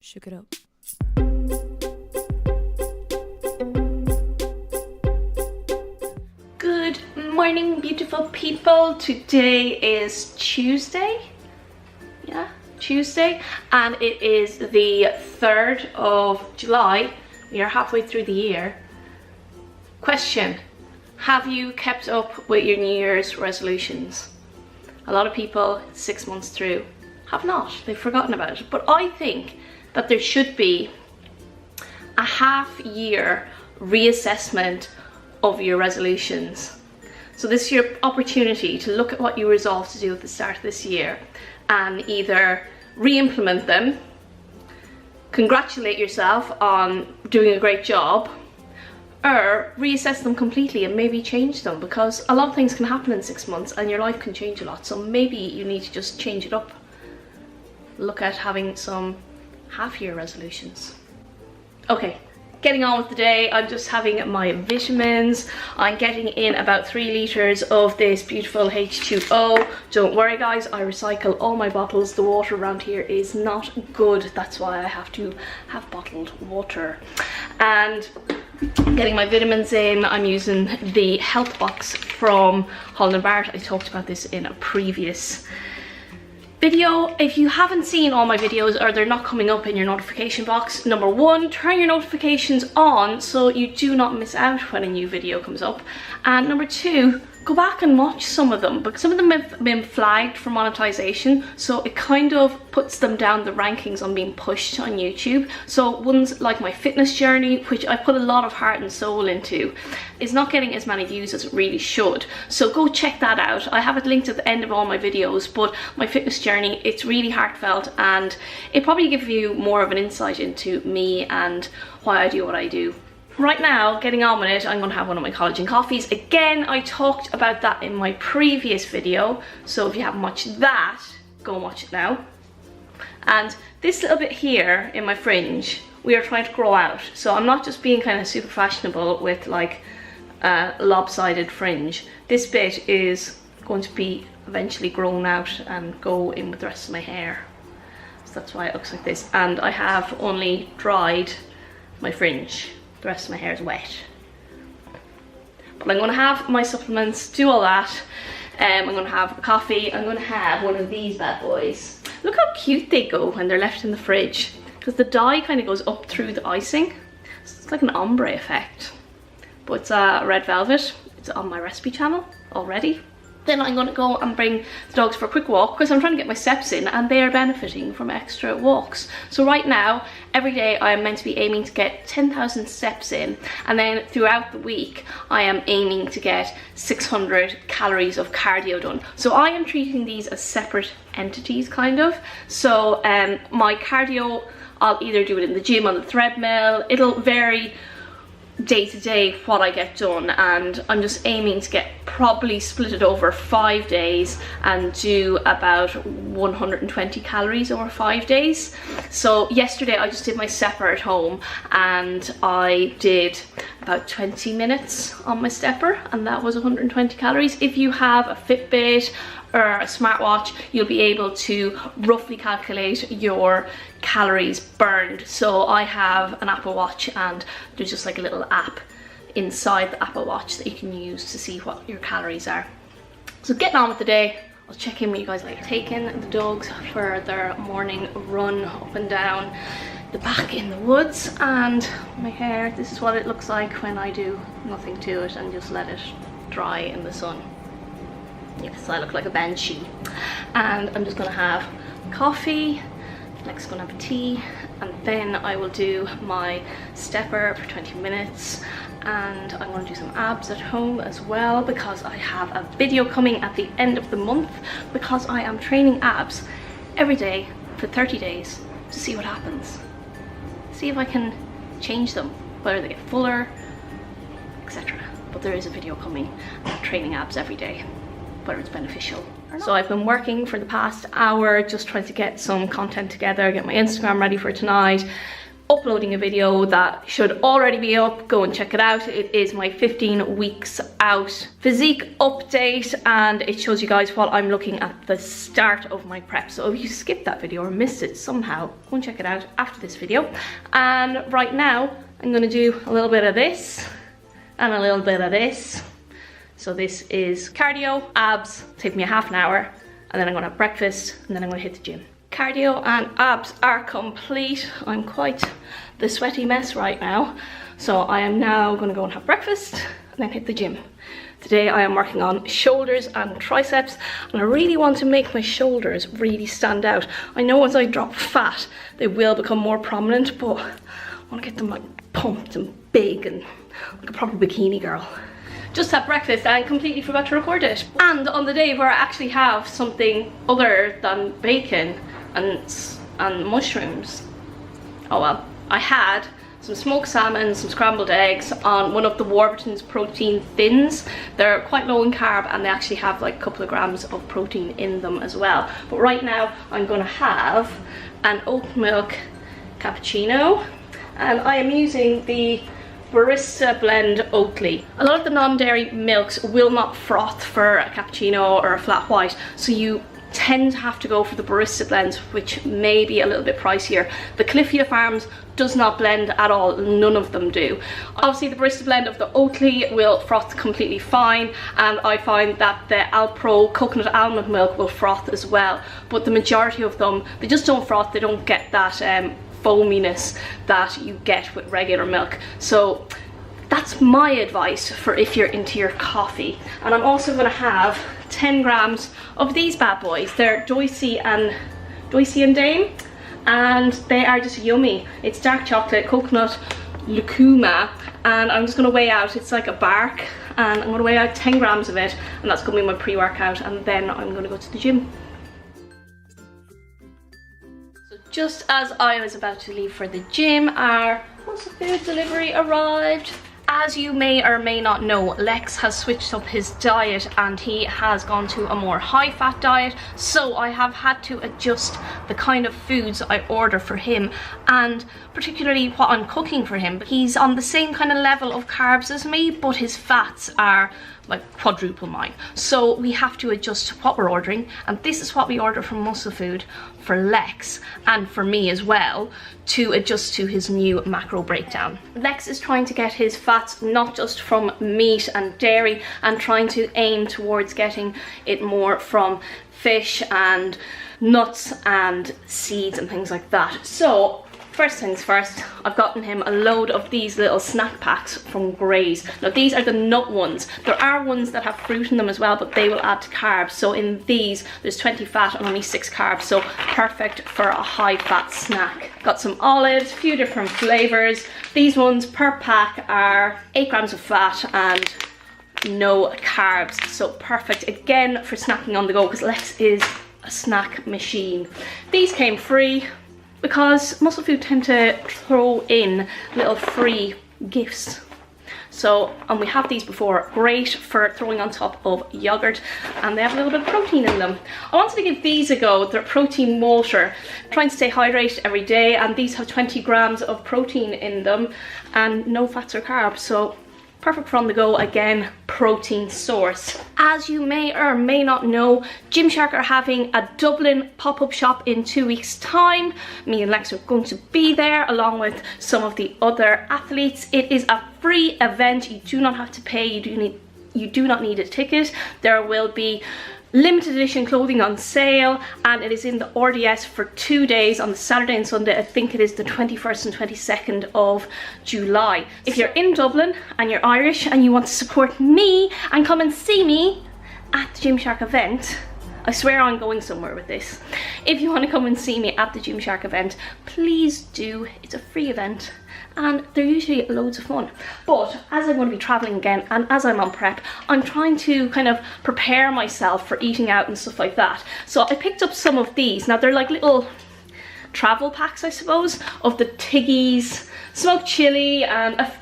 Shook it up. Good morning, beautiful people. Today is Tuesday. Yeah, Tuesday, and it is the 3rd of July. We are halfway through the year. Question: have you kept up with your New Year's resolutions? A lot of people 6 months through have not. They've forgotten about it. But I think that there should be a half-year reassessment of your resolutions. So this is your opportunity to look at what you resolved to do at the start of this year and either re-implement them, congratulate yourself on doing a great job, or reassess them completely and maybe change them, because a lot of things can happen in 6 months and your life can change a lot. So maybe you need to just change it up. Look at having some half-year resolutions. Okay, getting on with the day. I'm just having my vitamins. I'm getting in about 3 litres of this beautiful H2O. Don't worry guys, I recycle all my bottles. The water around here is not good. That's why I have to have bottled water. And getting my vitamins in, I'm using the health box from Holland & Barrett. I talked about this in a previous video. If you haven't seen all my videos or they're not coming up in your notification box, number one, turn your notifications on so you do not miss out when a new video comes up. And number two, go back and watch some of them, because some of them have been flagged for monetization, so it kind of puts them down the rankings on being pushed on YouTube. So ones like my fitness journey, which I put a lot of heart and soul into, is not getting as many views as it really should. So go check that out. I have it linked at the end of all my videos, but my fitness journey, it's really heartfelt and it probably gives you more of an insight into me and why I do what I do. Right now, getting on with it, I'm going to have one of my collagen coffees. Again, I talked about that in my previous video, so if you haven't watched that, go and watch it now. And this little bit here in my fringe, we are trying to grow out. So I'm not just being kind of super fashionable with like a lopsided fringe. This bit is going to be eventually grown out and go in with the rest of my hair. So that's why it looks like this. And I have only dried my fringe. The rest of my hair is wet. But I'm going to have my supplements, do all that. I'm going to have a coffee. I'm going to have one of these bad boys. Look how cute they go when they're left in the fridge, because the dye kind of goes up through the icing. So it's like an ombre effect. But it's red velvet. It's on my recipe channel already. Then I'm going to go and bring the dogs for a quick walk, because I'm trying to get my steps in and they are benefiting from extra walks. So right now, every day I am meant to be aiming to get 10,000 steps in, and then throughout the week I am aiming to get 600 calories of cardio done. So I am treating these as separate entities kind of. So my cardio, I'll either do it in the gym on the treadmill. It'll vary day to day what I get done, and I'm just aiming to get probably split it over 5 days and do about 120 calories over 5 days. So yesterday I just did my stepper at home and I did about 20 minutes on my stepper, and that was 120 calories. If you have a Fitbit or a smartwatch, you'll be able to roughly calculate your calories burned. So I have an Apple Watch, and there's just like a little app inside the Apple Watch that you can use to see what your calories are. So getting on with the day, I'll check in with you guys later. Taking the dogs for their morning run up and down the back in the woods, and my hair, this is what it looks like when I do nothing to it and just let it dry in the sun. Yes, I look like a banshee. And I'm just gonna have coffee, next gonna have a tea, and then I will do my stepper for 20 minutes, and I want to do some abs at home as well, because I have a video coming at the end of the month, because I am training abs every day for 30 days to see what happens. See if I can change them, whether they get fuller, etc. But there is a video coming of training abs every day, whether it's beneficial or not. So I've been working for the past hour just trying to get some content together, get my Instagram ready for tonight, uploading a video that should already be up. Go and check it out. It is my 15 weeks out physique update, and it shows you guys what I'm looking at the start of my prep. So if you skipped that video or missed it somehow, go and check it out after this video. And right now I'm going to do a little bit of this and a little bit of this. So this is cardio, abs, take me a half an hour, and then I'm going to have breakfast, and then I'm going to hit the gym. Cardio and abs are complete. I'm quite the sweaty mess right now. So I am now going to go and have breakfast and then hit the gym. Today I am working on shoulders and triceps, and I really want to make my shoulders really stand out. I know as I drop fat, they will become more prominent, but I want to get them like pumped and big and like a proper bikini girl. Just had breakfast and completely forgot to record it. And on the day where I actually have something other than bacon and mushrooms, oh well, I had some smoked salmon, some scrambled eggs on one of the Warburton's protein thins. They're quite low in carb and they actually have like a couple of grams of protein in them as well. But right now I'm gonna have an oat milk cappuccino, and I am using the Barista Blend Oatly. A lot of the non-dairy milks will not froth for a cappuccino or a flat white, so you tend to have to go for the Barista blends, which may be a little bit pricier. The Cliffia Farms does not blend at all, none of them do. Obviously the Barista blend of the Oatly will froth completely fine, and I find that the Alpro coconut almond milk will froth as well, but the majority of them, they just don't froth. They don't get that foaminess that you get with regular milk. So that's my advice for if you're into your coffee. And I'm also going to have 10 grams of these bad boys. They're Doisy and Dame, and they are just yummy. It's dark chocolate, coconut, lucuma, and I'm just going to weigh out, it's like a bark, and I'm going to weigh out 10 grams of it, and that's going to be my pre-workout, and then I'm going to go to the gym. So just as I was about to leave for the gym, our food delivery arrived. As you may or may not know, Lex has switched up his diet and he has gone to a more high-fat diet, so I have had to adjust the kind of foods I order for him, and particularly what I'm cooking for him. He's on the same kind of level of carbs as me, but his fats are like quadruple mine, so we have to adjust what we're ordering, and this is what we order from Muscle Food for Lex and for me as well, to adjust to his new macro breakdown. Lex is trying to get his fats not just from meat and dairy, and trying to aim towards getting it more from fish and nuts and seeds and things like that. So first things first, I've gotten him a load of these little snack packs from Gray's. Now these are the nut ones. There are ones that have fruit in them as well, but they will add to carbs. So in these, there's 20 fat and only 6 carbs, so perfect for a high fat snack. Got some olives, a few different flavors. These ones per pack are 8 grams of fat and no carbs, so perfect again for snacking on the go, because Lex is a snack machine. These came free, because Muscle Food tend to throw in little free gifts. So, and we have these before, great for throwing on top of yogurt, and they have a little bit of protein in them. I wanted to give these a go. They're protein water. I'm trying to stay hydrated every day, and these have 20 grams of protein in them and no fats or carbs, so perfect for on the go, again, protein source. As you may or may not know, Gymshark are having a Dublin pop-up shop in 2 weeks' time. Me and Lex are going to be there along with some of the other athletes. It is a free event. You do not have to pay. You do not need a ticket. There will be limited edition clothing on sale, and it is in the RDS for 2 days, on the Saturday and Sunday. I think it is the 21st and 22nd of July. If you're in Dublin and you're Irish and you want to support me and come and see me at the Gymshark event, I swear I'm going somewhere with this. If you want to come and see me at the Gymshark event, please do. It's a free event and they're usually loads of fun. But as I'm going to be traveling again and as I'm on prep, I'm trying to kind of prepare myself for eating out and stuff like that. So I picked up some of these. Now they're like little travel packs, I suppose, of the Tiggy's smoked chili and a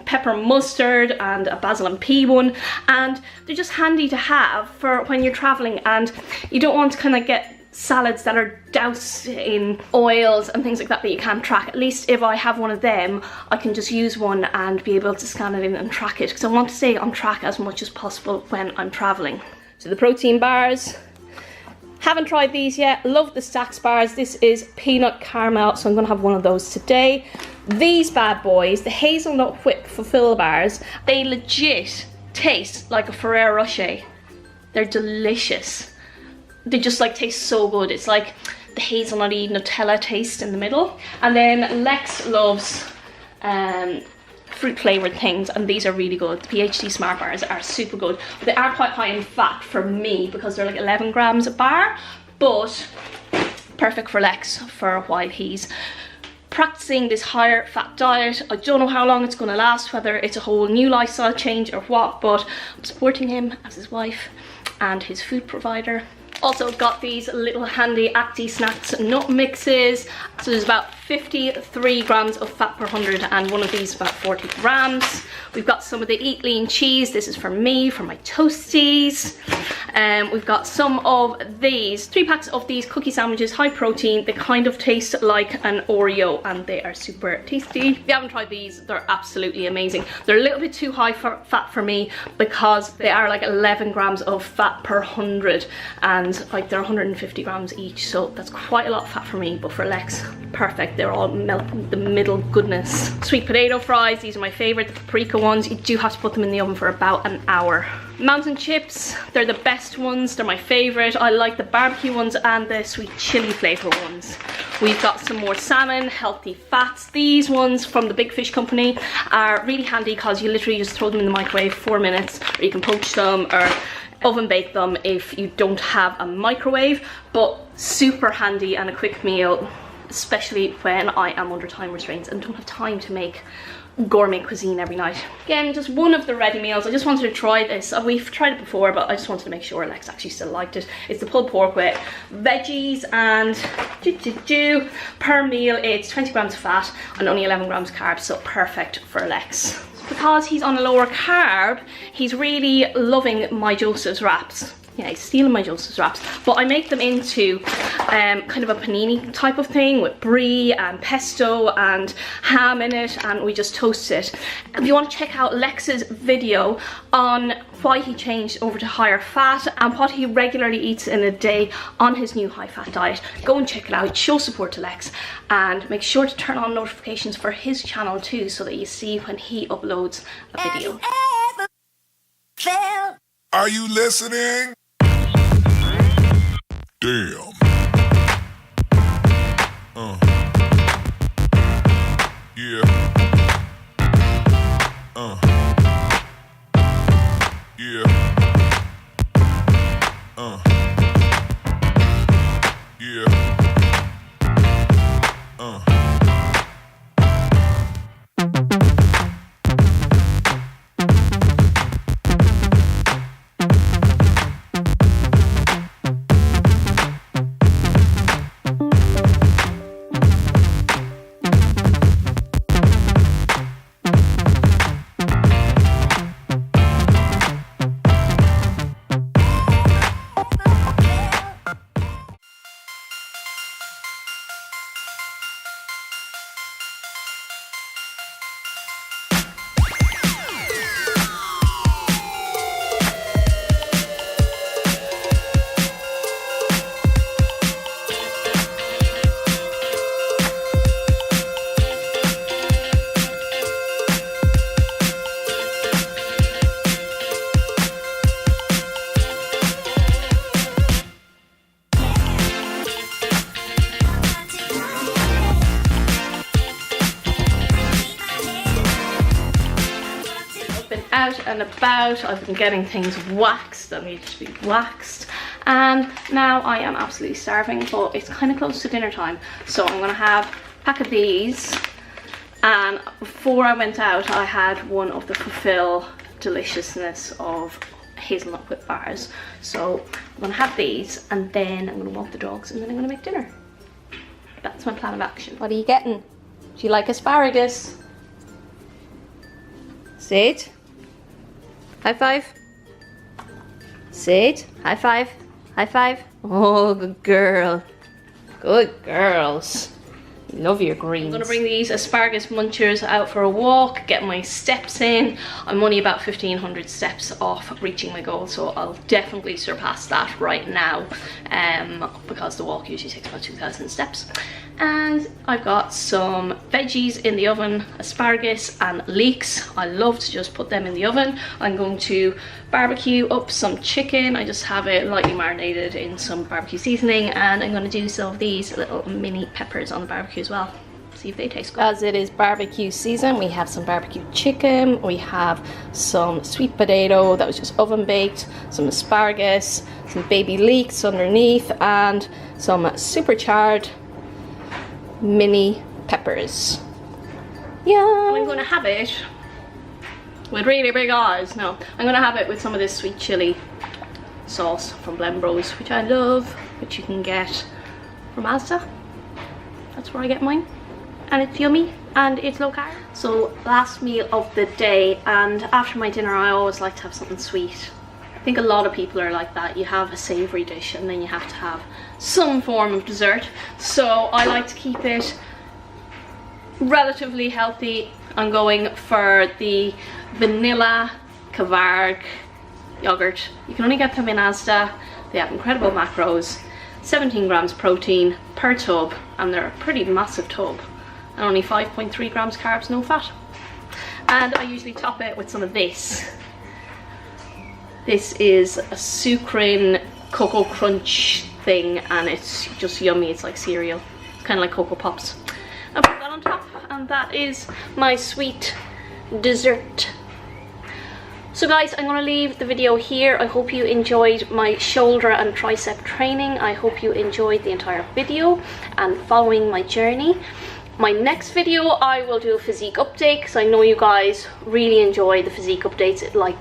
pepper mustard and a basil and pea one, and they're just handy to have for when you're traveling and you don't want to kind of get salads that are doused in oils and things like that that you can't track. At least if I have one of them, I can just use one and be able to scan it in and track it, because I want to stay on track as much as possible when I'm traveling. So the protein bars, haven't tried these yet. Love the Stacks bars. This is peanut caramel, so I'm gonna have one of those today. These bad boys, the hazelnut whip fulfill bars, they legit taste like a Ferrero Rocher. They're delicious. They just like taste so good. It's like the hazelnutty Nutella taste in the middle. And then Lex loves fruit flavored things, and these are really good. The PhD Smart bars are super good, but they are quite high in fat for me because they're like 11 grams a bar, but perfect for Lex for while he's practicing this higher fat diet. I don't know how long it's going to last, whether it's a whole new lifestyle change or what, but I'm supporting him as his wife and his food provider. Also got these little handy Acti Snacks nut mixes. So there's about 53 grams of fat per 100, and one of these is about 40 grams. We've got some of the Eat Lean cheese. This is for me, for my toasties. We've got some of these, 3 packs of these cookie sandwiches, high protein. They kind of taste like an Oreo and they are super tasty. If you haven't tried these, they're absolutely amazing. They're a little bit too high for fat for me because they are like 11 grams of fat per 100, and like they're 150 grams each, so that's quite a lot of fat for me, but for Lex, perfect. They're all melt in the middle goodness. Sweet potato fries, these are my favorite, the paprika ones. You do have to put them in the oven for about an hour. Mountain chips, they're the best ones, they're my favorite. I like the barbecue ones and the sweet chili flavor ones. We've got some more salmon, healthy fats. These ones from the Big Fish Company are really handy because you literally just throw them in the microwave 4 minutes, or you can poach them or oven bake them if you don't have a microwave, but super handy and a quick meal, especially when I am under time restraints and don't have time to make gourmet cuisine every night. Again, just one of the ready meals. I just wanted to try this. We've tried it before, but I just wanted to make sure Lex actually still liked it. It's the pulled pork with veggies, and per meal it's 20 grams of fat and only 11 grams carbs, so perfect for Lex. Because he's on a lower carb, he's really loving my Joseph's wraps. Yeah, he's stealing my Joseph's wraps, but I make them into kind of a panini type of thing with brie and pesto and ham in it, and we just toast it. If you want to check out Lex's video on why he changed over to higher fat and what he regularly eats in a day on his new high fat diet, go and check it out. Show support to Lex, and make sure to turn on notifications for his channel too, so that you see when he uploads a video. Are you listening? Damn. Yeah. Yeah. Yeah. Out and about, I've been getting things waxed that need to be waxed, and now I am absolutely starving, but it's kind of close to dinner time, so I'm gonna have a pack of these. And before I went out, I had one of the Fulfill deliciousness of hazelnut whip bars, so I'm gonna have these, and then I'm gonna walk the dogs, and then I'm gonna make dinner. That's my plan of action. What are you getting? Do you like asparagus? Sid? High five. Sid, high five. High five. Oh, good girl. Good girls. Love your greens. I'm gonna bring these asparagus munchers out for a walk, get my steps in. I'm only about 1,500 steps off reaching my goal, so I'll definitely surpass that right now, because the walk usually takes about 2,000 steps. And I've got some veggies in the oven, asparagus and leeks. I love to just put them in the oven. I'm going to barbecue up some chicken. I just have it lightly marinated in some barbecue seasoning, and I'm going to do some of these little mini peppers on the barbecue as well. See if they taste good. As it is barbecue season, we have some barbecue chicken, we have some sweet potato that was just oven baked, some asparagus, some baby leeks underneath, and some supercharred mini peppers. Yeah. I'm gonna have it with really big eyes. No, I'm gonna have it with some of this sweet chili sauce from Blend Bros, which I love, which you can get from Asda. That's where I get mine, and it's yummy and it's low carb. So last meal of the day, and after my dinner I always like to have something sweet. I think a lot of people are like that. You have a savoury dish and then you have to have some form of dessert. So I like to keep it relatively healthy. I'm going for the vanilla Kvarg yogurt. You can only get them in Asda. They have incredible macros, 17 grams protein per tub, and they're a pretty massive tub, and only 5.3 grams carbs, no fat. And I usually top it with some of this. This is a sucrine Cocoa Crunch thing, and it's just yummy. It's like cereal. It's kind of like Cocoa Pops. I put that on top, and that is my sweet dessert. So guys, I'm going to leave the video here. I hope you enjoyed my shoulder and tricep training. I hope you enjoyed the entire video and following my journey. My next video, I will do a physique update, because I know you guys really enjoy the physique updates. It like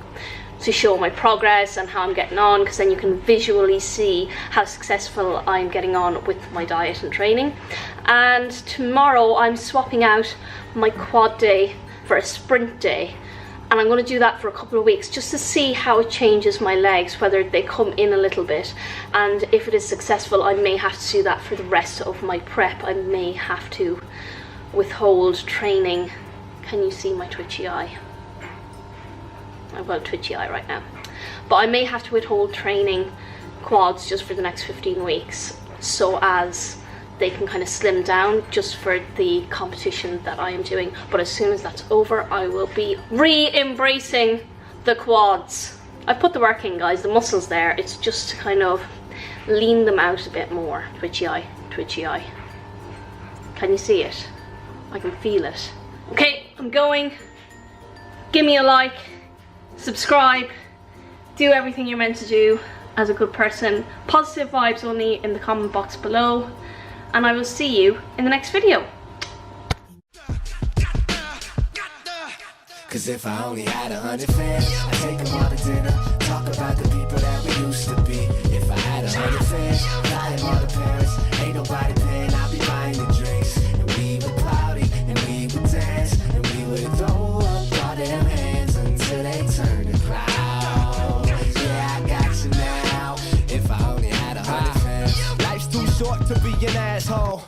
to show my progress and how I'm getting on, because then you can visually see how successful I'm getting on with my diet and training. And tomorrow I'm swapping out my quad day for a sprint day, and I'm going to do that for a couple of weeks just to see how it changes my legs, whether they come in a little bit, and if it is successful I may have to do that for the rest of my prep. I may have to withhold training. Can you see my twitchy eye? I've got a twitchy eye right now. But I may have to withhold training quads just for the next 15 weeks, so as they can kind of slim down just for the competition that I am doing. But as soon as that's over, I will be re-embracing the quads. I put the work in, guys, the muscles there. It's just to kind of lean them out a bit more. Twitchy eye, twitchy eye. Can you see it? I can feel it. Okay, I'm going. Give me a like. Subscribe, do everything you're meant to do as a good person. Positive vibes only in the comment box below, and I will see you in the next video. Cause if I only had 100 fans, I'd take them all to dinner, talk about the people that we used to be. If I had 100 fans, flying all the parents, ain't nobody paying, I'd be buying the drinks. And we would party, and we would dance, and we would throw up all them hands until they turn the crowd. Yeah, I got you now. If I only had 100 fans. Life's too short to be an asshole.